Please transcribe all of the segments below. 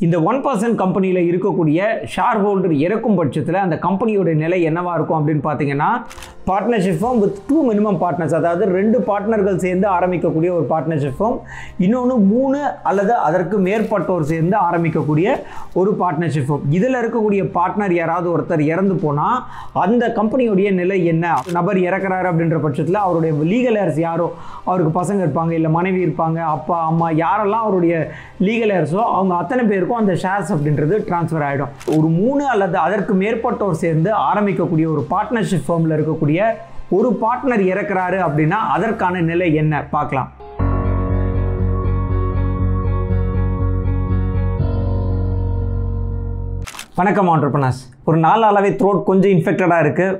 இந்த 1% கம்பெனியில் இருக்கக்கூடிய ஷேர் ஹோல்டர் இறக்கும் பட்சத்தில் அந்த கம்பெனியோட நிலை என்னவா இருக்கும் அப்படின்னு பார்த்தீங்கன்னா, partnership firm with 2 minimum partners, அதாவது 2 பார்ட்னர்கள் சேர்ந்து ஆரம்பிக்கக்கூடிய ஒரு பார்ட்னர்ஷிப் ஃபார்ம், இன்னொன்று 3 அல்லது அதற்கு மேற்பட்டோர் சேர்ந்து ஆரம்பிக்கக்கூடிய ஒரு பார்ட்னர்ஷிப் ஃபார்ம். இதில் இருக்கக்கூடிய பார்ட்னர் யாராவது ஒருத்தர் இறந்து போனால் அந்த கம்பெனியோடைய நிலை என்ன? நபர் இறக்குறாரு அப்படின்ற பட்சத்தில் அவருடைய லீகல் ஏர்ஸ் யாரோ, அவருக்கு பசங்க இருப்பாங்க, இல்லை மனைவி இருப்பாங்க, அப்பா அம்மா யாரெல்லாம் அவருடைய லீகல் ஏர்ஸோ அவங்க அத்தனை பேருக்கும் அந்த ஷேர்ஸ் அப்படின்றது ட்ரான்ஸ்ஃபர் ஆகிடும். ஒரு 3 அல்லது அதற்கு மேற்பட்டோர் சேர்ந்து ஆரம்பிக்கக்கூடிய ஒரு பார்ட்னர்ஷிப் ஃபார்மில் இருக்கக்கூடிய ஒரு பார்ட்னர் இறக்குறாரு அப்படின்னா அதற்கான நிலை என்ன பார்க்கலாம். வணக்கம் ஆண்டர்பிரனர்ஸ். ஒரு நாளாவே த்ரோட் கொஞ்சம் இன்ஃபெக்டடாக இருக்குது.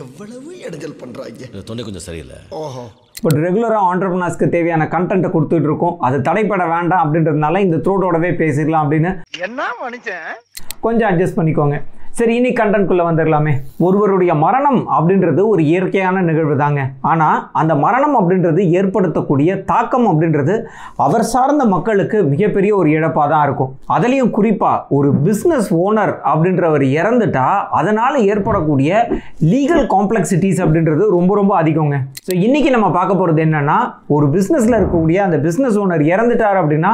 எவ்வளவு இடைஞ்சல் பண்றாங்க, தொண்டை கொஞ்சம் சரியில்லை. ஓஹோ. பட் ரெகுலராக ஆண்டர்பிரனர்ஸ்க்கு தேவையான கண்டென்ட்டை கொடுத்துட்டு இருக்கோம். அது தடைப்பட வேண்டாம் அப்படின்றதுனால இந்த த்ரோட்டோடவே பேசிடலாம் அப்படின்னு என்ன மனுஷன், கொஞ்சம் அட்ஜஸ்ட் பண்ணிக்கோங்க. சரி, இனி கண்டென்ட்குள்ளே வந்துடலாமே. ஒருவருடைய மரணம் அப்படின்றது ஒரு இயற்கையான நிகழ்வு தாங்க. ஆனால் அந்த மரணம் அப்படின்றது ஏற்படுத்தக்கூடிய தாக்கம் அப்படின்றது அவர் சார்ந்த மக்களுக்கு மிகப்பெரிய ஒரு இழப்பாக தான் இருக்கும். அதுலேயும் குறிப்பாக ஒரு பிஸ்னஸ் ஓனர் அப்படின்றவர் இறந்துட்டா அதனால் ஏற்படக்கூடிய லீகல் காம்ப்ளெக்சிட்டிஸ் அப்படின்றது ரொம்ப ரொம்ப அதிகங்க. ஸோ இன்றைக்கி நம்ம பார்க்க போகிறது என்னென்னா, ஒரு பிஸ்னஸில் இருக்கக்கூடிய அந்த பிஸ்னஸ் ஓனர் இறந்துட்டார் அப்படின்னா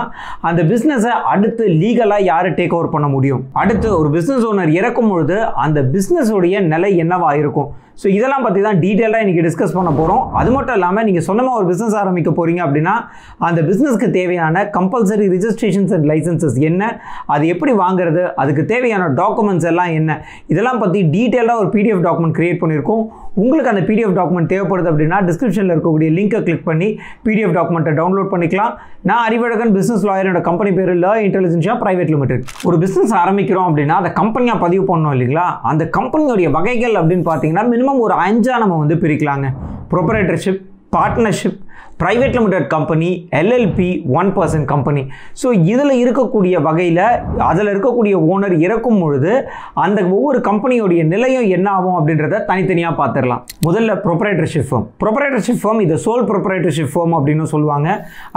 அந்த பிஸ்னஸை அடுத்து லீகலாக யார் டேக் ஓவர் பண்ண முடியும், அடுத்து ஒரு பிஸ்னஸ் ஓனர் இறக்கும் பொழுது அந்த பிஸ்னஸோடைய நிலை என்னவா இருக்கும். ஸோ இதெல்லாம் பற்றி தான் டீட்டெயிலாக இன்றைக்கி டிஸ்கஸ் பண்ண போகிறோம். அது மட்டும் இல்லாமல் நீங்கள் சொந்தமாக ஒரு பிஸ்னஸ் ஆரம்பிக்க போகிறீங்க அப்படின்னா அந்த பிஸ்னஸ்க்கு தேவையான கம்பல்சரி ரிஜிஸ்ட்ரேஷன்ஸ் அண்ட் லைசன்சஸ் என்ன, அது எப்படி வாங்குறது, அதுக்கு தேவையான டாக்குமெண்ட்ஸ் எல்லாம் என்ன, இதெல்லாம் பற்றி டீட்டெயிலாக ஒரு PDF டாக்குமெண்ட் கிரியேட் பண்ணியிருக்கோம். உங்களுக்கு அந்த PDF டாக்குமெண்ட் தேவைப்படுது அப்படின்னா டிஸ்கிரிப்ஷனில் இருக்கக்கூடிய லிங்கை கிளிக் பண்ணி PDF டாக்குமெண்ட்டை டவுன்லோட் பண்ணிக்கலாம். நான் அறிவழகன், பிஸ்னஸ் லாயர். என்னோட கம்பெனி பேர் லா இன்டெலிஜென்ஷியா பிரைவேட் லிமிடெட். ஒரு பிஸ்னஸ் ஆரம்பிக்கிறோம் அப்படின்னா அந்த கம்பெனியாக பதிவு பண்ணோம் இல்லைங்களா, அந்த கம்பெனியோடைய வகைகள் அப்படின்னு பார்த்தீங்கன்னா மினிமம் ஒரு 5 நம்ம பிரிக்கலாங்க. Proprietorship, partnership, private limited company, LLP, 1% company. So இதில் இருக்கக்கூடிய வகையில் அதில் இருக்கக்கூடிய ஓனர் இறக்கும் பொழுது அந்த ஒவ்வொரு கம்பெனியோடைய நிலையும் என்ன ஆகும் அப்படின்றத தனித்தனியாக பார்த்துடலாம். முதல்ல ப்ரொப்ரைட்டர்ஷிப் ஃபார்ம். ப்ரொப்ரைட்டர்ஷிப் ஃபார்ம் இது சோல் ப்ரொப்ரைட்டர்ஷிப் ஃபார்ம் அப்படின்னு சொல்லுவாங்க.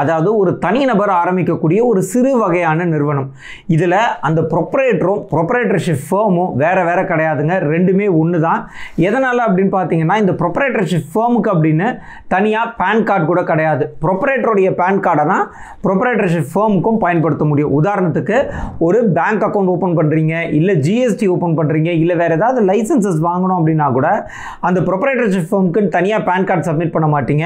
அதாவது ஒரு தனிநபர் ஆரம்பிக்கக்கூடிய ஒரு சிறு வகையான நிறுவனம். இதில் அந்த ப்ரொப்ரைட்டரும் ப்ரொப்ரைட்டர்ஷிப் ஃபார்மும் வேறு வேறு கிடையாதுங்க, ரெண்டுமே ஒன்று தான். எதனால் அப்படின்னு பார்த்தீங்கன்னா, இந்த ப்ரொப்ரைட்டர்ஷிப் ஃபார்முக்கு அப்படின்னு தனியாக பேன் கார்டு கூட கிடையாது. ப்ரொப்ரைட்டருடைய பேன் கார்டை தான் ப்ரொப்ரைட்டர்ஷிப் ஃபார்முக்கும் பயன்படுத்த முடியும். உதாரணத்துக்கு ஒரு பேங்க் அக்கௌண்ட் ஓப்பன் பண்ணுறீங்க, இல்லை GST ஓப்பன் பண்ணுறீங்க, இல்லை வேறு ஏதாவது லைசன்சஸ் வாங்கணும் அப்படின்னா கூட அந்த ப்ரொப்ரைட்டர்ஷிப் ஃபார்முக்கு தனியாக பேன் கார்டு சப்மிட் பண்ண மாட்டீங்க.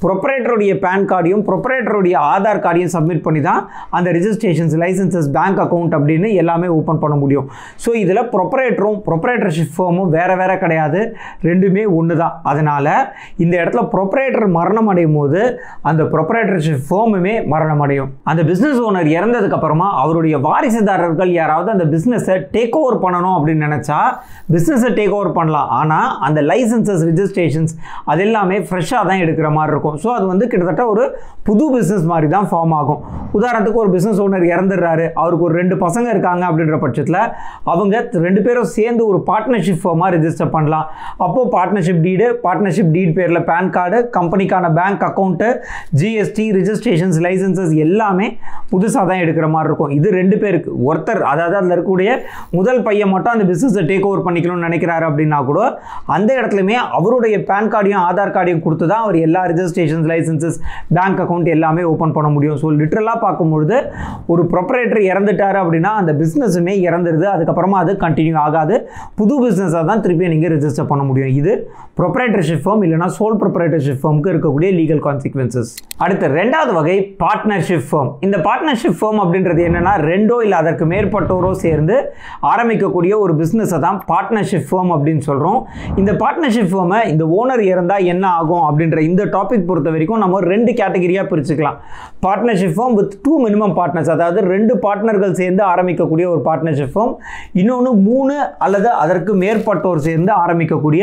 ப்ரொப்ரைட்டருடைய பேன் கார்டையும் ப்ரொப்ரைட்டருடைய ஆதார் கார்டையும் சப்மிட் பண்ணி தான் அந்த ரிஜிஸ்ட்ரேஷன்ஸ், லைசன்சஸ், பேங்க் அக்கௌண்ட் அப்படின்னு எல்லாமே ஓப்பன் பண்ண முடியும். ஸோ இதில் ப்ரொப்ரைட்டரும் ப்ரொப்ரைட்டர்ஷிப் ஃபார்மும் வேறு வேறு கிடையாது, ரெண்டுமே ஒன்று தான். அதனால் இந்த இடத்துல ப்ரொப்ரைட்டர் மரணம் அடையும் போது அந்த ப்ரொப்ரைட்டர்ஷிப் ஃபார்முமே மரணம் அடையும். அந்த பிஸ்னஸ் ஓனர் இறந்ததுக்கு அப்புறமா அவருடைய வாரிசுதாரர்கள் யாராவது அந்த பிஸ்னஸை டேக் ஓவர் பண்ணணும் அப்படின்னு நினச்சா பிஸ்னஸை டேக் ஓவர் பண்ணலாம். ஆனால் அந்த லைசன்சஸ், ரிஜிஸ்ட்ரேஷன்ஸ் அது எல்லாமே ஃப்ரெஷ்ஷாக தான் எடுக்கிற மாதிரி இருக்கும். ஸோ அது கிட்டத்தட்ட ஒரு புது பிஸ்னஸ் மாதிரி தான் ஃபார்ம் ஆகும். உதாரணத்துக்கு ஒரு பிஸ்னஸ் ஓனர் இறந்துடுறாரு, அவருக்கு ஒரு 2 பசங்க இருக்காங்க அப்படின்ற பட்சத்தில் அவங்க 2 பேரும் சேர்ந்து ஒரு பார்ட்னர்ஷிப் ஃபார்மாக ரெஜிஸ்டர் பண்ணலாம். அப்போது பார்ட்னர்ஷிப் டீட் பேரில் பேன் கார்டு, கம்பெனிக்கான bank account, GST, registrations, licenses எல்லாமே புதுசாக தான் எடுக்கிற மாதிரி இருக்கும். இது 2 பேருக்கு. ஒருத்தர், அதாவது அதில் இருக்கக்கூடிய முதல் பையன் மட்டும் அந்த பிஸ்னஸை டேக் ஓவர் பண்ணிக்கணும்னு நினைக்கிறாரு அப்படின்னா கூட அந்த இடத்துலையுமே அவருடைய பேன் கார்டையும் ஆதார் கார்டையும் கொடுத்து தான் அவர் எல்லா ரிஜிஸ்ட்ரேஷன்ஸ், லைசன்சஸ், பேங்க் அக்கௌண்ட் எல்லாமே ஓப்பன் பண்ண முடியும். ஸோ லிட்டரலாக பார்க்கும்பொழுது ஒரு ப்ரொப்ரைட்டர் இறந்துட்டார் அப்படின்னா அந்த பிஸ்னஸுமே இறந்துருது, அதுக்கப்புறமா அது கண்டினியூ ஆகாது, புது பிஸ்னஸாக தான் திருப்பி நீங்கள் ரெஜிஸ்டர் பண்ண முடியும். இது ப்ரொப்ரைட்டர்ஷிப் ஃபார்ம் இல்லைனா சோல் ப்ரொப்ரைட்டர்ஷிப் ஃபார்முக்கு இருக்கக்கூடிய லீகல் கான்சிக்வன்சஸ். அடுத்து 2வது வகை பார்ட்னர்ஷிப் ஃபார்ம். இந்த பார்ட்னர்ஷிப் ஃபார்ம் அப்படின்றது என்னன்னா 2 இல்லை அதற்கு மேற்பட்டோரோ சேர்ந்து ஆரம்பிக்கக்கூடிய ஒரு பிஸ்னஸை தான் பார்ட்னர்ஷிப் ஃபார்ம் அப்படின்னு சொல்கிறோம். இந்த பார்ட்னர்ஷிப் ஃபார்மை இந்த ஓனர் இறந்தால் என்ன ஆகும் அப்படின்ற இந்த டாபிக் பொறுத்த வரைக்கும் நம்ம 2 கேட்டகரியாக பிரிச்சுக்கலாம். Partnership firm with 2 minimum partners, அதாவது 2 பார்ட்னர்கள் சேர்ந்து ஆரம்பிக்கக்கூடிய ஒரு பார்ட்னர்ஷிப் ஃபார்ம், இன்னொன்று 3 அல்லது அதற்கு மேற்பட்டோர் சேர்ந்து ஆரம்பிக்கக்கூடிய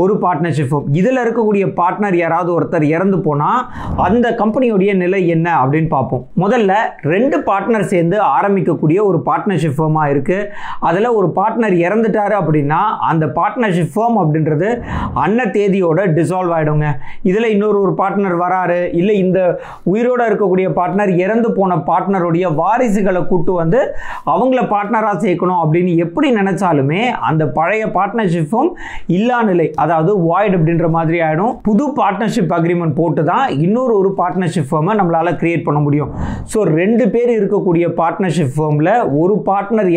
ஒரு பார்ட்னர்ஷிப் ஃபார்ம். இதில் இருக்கக்கூடிய பார்ட்னர் யாராவது ஒருத்தர் இறந்து போனால் அந்த கம்பெனியோடைய நிலை என்ன அப்படின்னு பார்ப்போம். முதல்ல 2 பார்ட்னர் சேர்ந்து ஆரம்பிக்கக்கூடிய ஒரு பார்ட்னர்ஷிப் ஃபர்மா இருக்கு. அதில் ஒரு பார்ட்னர் இறந்துட்டாரு அப்படின்னா அந்த பார்ட்னர்ஷிப் ஃபர்ம் அப்படின்றது அன்ன தேதியோட டிசால்வ் ஆகிடுங்க. இதில் இன்னொரு பார்ட்னர் வராரு, இல்லை இந்த உயிரோட இருக்கக்கூடிய பார்ட்னர் இறந்து போன பார்ட்னருடைய வாரிசுகளை கூட்டு வந்து அவங்கள பார்ட்னராக சேர்க்கணும் அப்படின்னு எப்படி நினைச்சாலுமே அந்த பழைய பார்ட்னர்ஷிப் ஃபர்ம் இல்லா நிலை, அதாவது வாய்ட் அப்படின்ற மாதிரி ஆகிடும். புது பார்ட்னர்ஷிப் அக்ரிமெண்ட் போட்டு தான் இன்னொரு பார்ட்னர்ஷிப் ஃபர்மை நம்மளால் கிரியேட் பண்ண முடியும். ஸோ 2 பேர் இருக்கக்கூடிய பார்ட்னர்ஷிப் ஃபர்மில் ஒரு பார்ட்னர்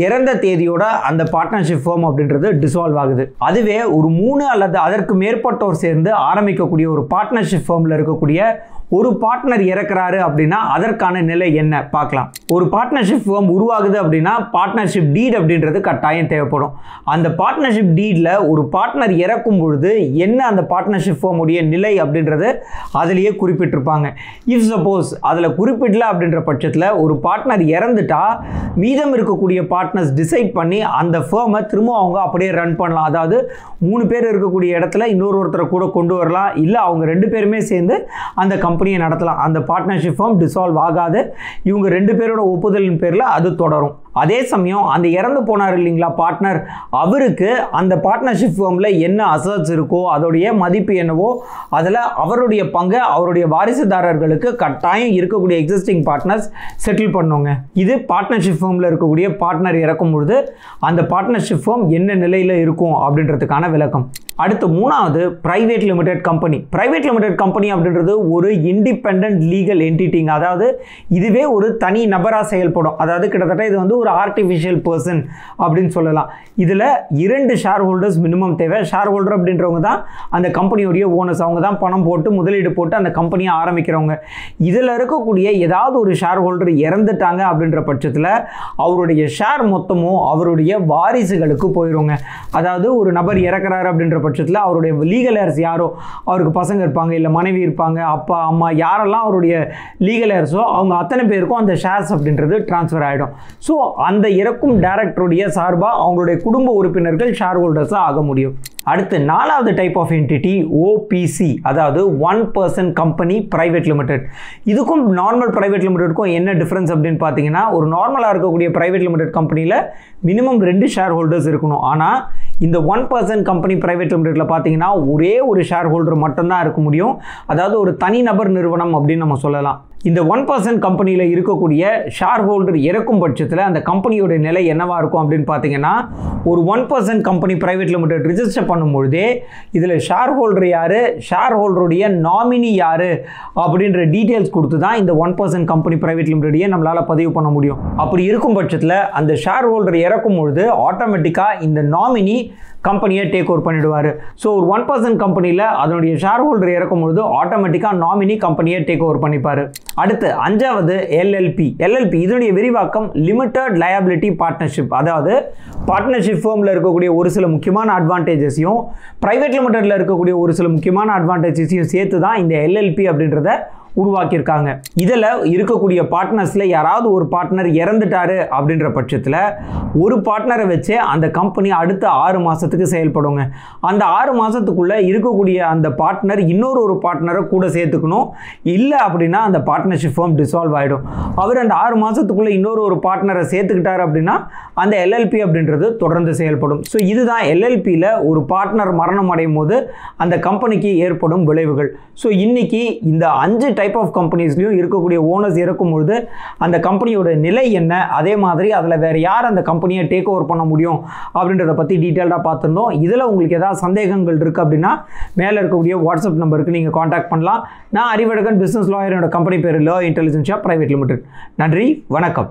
இறந்த தேதியோட அந்த பார்ட்னர்ஷிப் ஃபர்ம் அப்படின்றது டிசால்வ் ஆகுது. அதுவே ஒரு 3 அல்லது அதற்கு மேற்பட்டோர் சேர்ந்து ஆரம்பிக்கக்கூடிய ஒரு பார்ட்னர்ஷிப் ஃபர்மில் இருக்கக்கூடிய ஒரு பார்ட்னர் இறக்குறாரு அப்படின்னா அதற்கான நிலை என்ன பார்க்கலாம். ஒரு பார்ட்னர்ஷிப் ஃபர்ம் உருவாகுது அப்படின்னா பார்ட்னர்ஷிப் டீட் அப்படின்றது கட்டாயம் தேவைப்படும். அந்த பார்ட்னர்ஷிப் டீடில் ஒரு பார்ட்னர் இறக்கும் பொழுது என்ன அந்த பார்ட்னர்ஷிப் ஃபர்ம் உடைய நிலை அப்படின்றது அதிலேயே குறிப்பிட்டிருப்பாங்க. இஃப் சப்போஸ் அதில் குறிப்பிடல அப்படின்ற பட்சத்தில் ஒரு பார்ட்னர் இறந்துட்டா மீதம் இருக்கக்கூடிய பார்ட்னர்ஸ் டிசைட் பண்ணி அந்த ஃபர்மை திரும்ப அவங்க அப்படியே ரன் பண்ணலாம். அதாவது 3 பேர் இருக்கக்கூடிய இடத்துல ஒருத்தரை கூட கொண்டு வரலாம், இல்லை அவங்க 2 பேருமே சேர்ந்து அந்த கம்பெனியை நடத்தலாம். அந்த பார்ட்னர்ஷிப் ஃபர்ம் டிசால்வ் ஆகாது. இவங்க 2 பேரோட ஒப்புதலின் பேரில் அது தொடரும். அதே சமயம் அந்த இறந்து போனார் இல்லைங்களா பார்ட்னர், அவருக்கு அந்த பார்ட்னர்ஷிப் ஃபர்மில் என்ன அசட்ஸ் இருக்கோ அதோடைய மதிப்பு என்னவோ அதில் அவருடைய பங்கை அவருடைய வாரிசுதாரர்களுக்கு கட்டாயம் இருக்கக்கூடிய எக்ஸிஸ்டிங் பார்ட்னர்ஸ் செட்டில் பண்ணுங்க. இது பார்ட்னர்ஷிப் ஃபர்மில் இருக்கக்கூடிய பார்ட்னர் இறக்கும் பொழுது அந்த பார்ட்னர்ஷிப் ஃபர்ம் என்ன நிலையில் இருக்கும் அப்படின்றதுக்கான விளக்கம். அடுத்து 3வது private limited company. Private limited company அப்படின்றது ஒரு இண்டிபெண்டன்ட் லீகல் என்டிட்டிங்க, அதாவது இதுவே ஒரு தனி நபராக செயல்படும். அதாவது கிட்டத்தட்ட இது வந்து ஒரு ஆர்டிஃபிஷியல் பர்சன் அப்படின்னு சொல்லலாம். இதில் 2 ஷேர் ஹோல்டர்ஸ் மினிமம் தேவை. ஷேர் ஹோல்டர் அப்படின்றவங்க தான் அந்த கம்பெனியோடைய ஓனர்ஸ். அவங்க தான் பணம் போட்டு முதலீடு போட்டு அந்த கம்பெனியை ஆரம்பிக்கிறவங்க. இதில் இருக்கக்கூடிய ஏதாவது ஒரு ஷேர் ஹோல்டர் இறந்துட்டாங்க அப்படின்ற பட்சத்தில் அவருடைய ஷேர் மொத்தமும் அவருடைய வாரிசுகளுக்கு போயிடுங்க. அதாவது ஒரு நபர் இறக்குறாரு அப்படின்ற பட்சத்தில் அவருடைய லீகல் ஏர்ஸ் யாரோ, அவருக்கு பசங்க இருப்பாங்க, இல்லை மனைவி இருப்பாங்க, அப்பா அம்மா யாரெல்லாம் அவருடைய லீகல் ஏர்ஸோ அவங்க அத்தனை பேருக்கும் அந்த ஷேர்ஸ் அப்படின்றது டிரான்ஸ்ஃபர் ஆகிடும். ஸோ அந்த இறக்கும் டைரக்டருடைய சார்பாக அவங்களுடைய குடும்ப உறுப்பினர்கள் ஷேர் ஹோல்டர்ஸாக ஆக முடியும். அடுத்து 4வது டைப் ஆஃப் என்டிட்டி ஓபிசி, அதாவது 1 person கம்பெனி பிரைவேட் லிமிடெட். இதுக்கும் நார்மல் பிரைவேட் லிமிடெட்க்கும் என்ன டிஃப்ரென்ஸ் அப்படின்னு பார்த்தீங்கன்னா, ஒரு நார்மலாக இருக்கக்கூடிய பிரைவேட் லிமிடெட் கம்பெனியில் மினிமம் 2 ஷேர் ஹோல்டர்ஸ் இருக்கணும். ஆனால் இந்த 1 person கம்பெனி பிரைவேட் லிமிடெட்டில் பார்த்தீங்கன்னா ஒரே ஒரு ஷேர் ஹோல்டர் மட்டும்தான் இருக்க முடியும். அதாவது ஒரு தனிநபர் நிறுவனம் அப்படின்னு நம்ம சொல்லலாம். இந்த 1 person கம்பெனியில் இருக்கக்கூடிய ஷேர் ஹோல்டர் இறக்கும் பட்சத்தில் அந்த கம்பெனியோட நிலை என்னவா இருக்கும் அப்படின்னு பார்த்தீங்கன்னா, ஒரு 1 person company private limited register பண்ணும்பொழுதே இதில் ஷேர் ஹோல்டர் யார், ஷேர் ஹோல்டருடைய நாமினி யார் அப்படின்ற டீட்டெயில்ஸ் கொடுத்து தான் இந்த 1 person கம்பெனி பிரைவேட் லிமிடெட்டையே நம்மளால் பதிவு பண்ண முடியும். அப்படி இருக்கும் பட்சத்தில் அந்த ஷேர் ஹோல்டர் இறக்கும் பொழுது ஆட்டோமேட்டிக்காக இந்த நாமினி கம்பெனியை டேக் ஓவர் பண்ணிடுவார். ஸோ ஒரு 1 person கம்பெனியில் அதனுடைய ஷேர் ஹோல்டர் இறக்கும் பொழுது ஆட்டோமேட்டிக்காக நாமினி கம்பெனியை டேக் ஓவர் பண்ணிப்பார். அடுத்து 5வது எல்எல்பி. எல்எல்பி இதனுடைய விரிவாக்கம் லிமிடெட் லயபிலிட்டி பார்ட்னர்ஷிப். அதாவது பார்ட்னர்ஷிப் ஃபர்மில் இருக்கக்கூடிய ஒரு சில முக்கியமான அட்வான்டேஜஸையும் பிரைவேட் லிமிடெட்டில் இருக்கக்கூடிய ஒரு சில முக்கியமான அட்வான்டேஜஸையும் சேர்த்து தான் இந்த எல்எல்பி அப்படின்றத உருவாக்கியிருக்காங்க. இதில் இருக்கக்கூடிய பார்ட்னர்ஸில் யாராவது ஒரு பார்ட்னர் இறந்துட்டாரு அப்படின்ற பட்சத்தில் ஒரு பார்ட்னரை வச்சு அந்த கம்பெனி அடுத்த 6 மாதத்துக்கு செயல்படுங்க. அந்த 6 மாதத்துக்குள்ளே இருக்கக்கூடிய அந்த பார்ட்னர் இன்னொரு பார்ட்னரை கூட சேர்த்துக்கணும். இல்லை அப்படின்னா அந்த பார்ட்னர்ஷிப் ஃபர்ம் டிசால்வ் ஆகிடும். அவர் அந்த 6 மாதத்துக்குள்ளே இன்னொரு பார்ட்னரை சேர்த்துக்கிட்டார் அப்படின்னா அந்த எல்எல்பி அப்படின்றது தொடர்ந்து செயல்படும். ஸோ இதுதான் எல்எல்பியில் ஒரு பார்ட்னர் மரணம் அடையும் போது அந்த கம்பெனிக்கு ஏற்படும் விளைவுகள். ஸோ இன்னைக்கு இந்த 5 டைப் ஆஃப் கம்பெனிஸ்லையும் இருக்கக்கூடிய ஓனர்ஸ் இருக்கும்பொழுது அந்த கம்பெனியோட நிலை என்ன, அதே மாதிரி அதில் வேறு யார் அந்த கம்பெனியை டேக் ஓவர் பண்ண முடியும் அப்படின்றத பற்றி டீட்டெயில்டாக பார்த்துருந்தோம். இதில் உங்களுக்கு ஏதாவது சந்தேகங்கள் இருக்குது அப்படின்னா மேலே இருக்கக்கூடிய வாட்ஸ்அப் நம்பருக்கு நீங்கள் காண்டாக்ட் பண்ணலாம். நான் அறிவழகன், பிஸ்னஸ் லாயர். என்னோட கம்பெனி பேர் லா இன்டெலிஜென்ஸ் பிரைவேட் லிமிடெட். நன்றி, வணக்கம்.